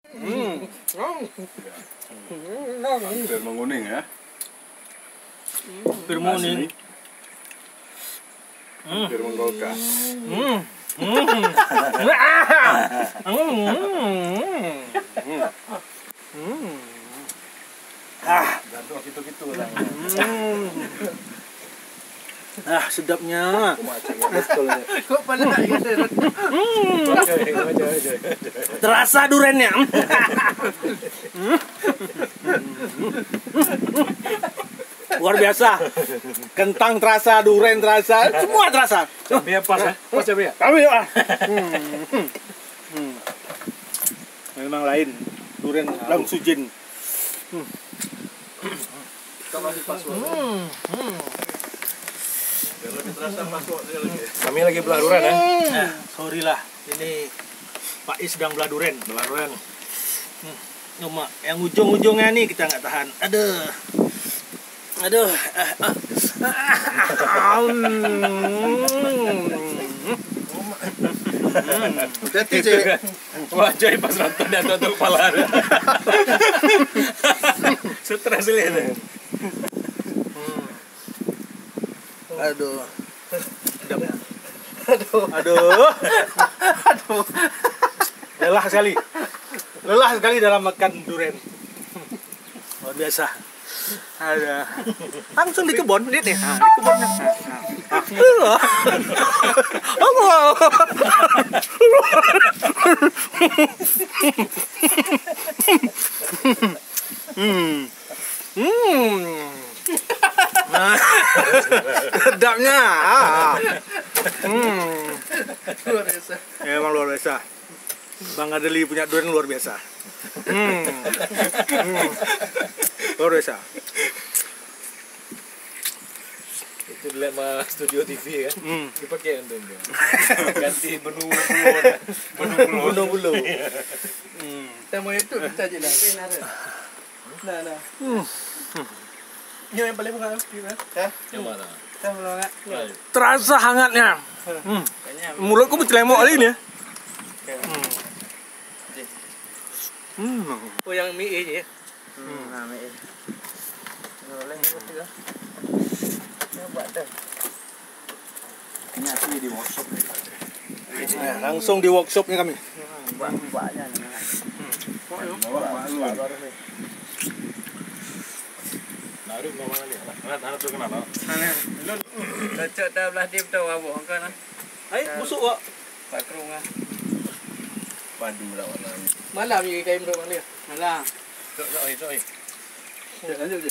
Hampir menguning ya. Hampir menguning. Hampir menggolkan. Gantung gitu-gitu lah. Sedapnya. Kok pada gitu? Terasa durennya. Luar biasa. Kentang terasa, duren terasa, semua terasa. Cabai pas ya? Pas cabai ya? Kami ya. Memang lain. Duren Lam Sujin. Kami lagi belah duren ya. Sorry lah. Ini Pak Is sedang belah duren. Cuma yang ujung-ujungnya nih kita nggak tahan. Aduh. Berarti cek. Wajah pas nonton dia tutup kepala. Stres lihat. Aduh. Lelah sekali dalam makan durian. Luar biasa. Ada. Langsung di kebun, lihat nih. Di kebunnya. Sedapnya. Luar biasa. Emang luar biasa. Bang Adeli punya durian luar biasa. Luar biasa. Itu dilihat sama studio TV kan. Dipakai untuk dia. Ganti menu bulu. Kita mau itu kita aja dah. Nah. Ini yang paling pengen gimana? Yang mana? Kita belum enggak. Terasa hangatnya. Mulutku bercelemok kali ini ya. Oh yang mie ini ya. Nah, mie. Boleh gitu. Coba deh. Ini asli di workshop nih. Langsung di workshopnya kami. Mbaknya nih. Naruh ngomong ni. Anak tu kenapa? Cocok dah belah dia betul abang kan. Busuk kok. Pak Krung ah. Padu lah warna ni. Malam ni kain berapa ni? Malah. Sok. Lanjut je. Lanjut.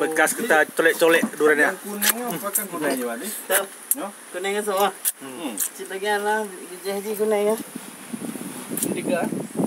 Bekas kita colek-colek duriannya. Kuningnya apa kan kuningnya wadi? Kuningnya semua. Cik lagi lah, jadi kuningnya. 3.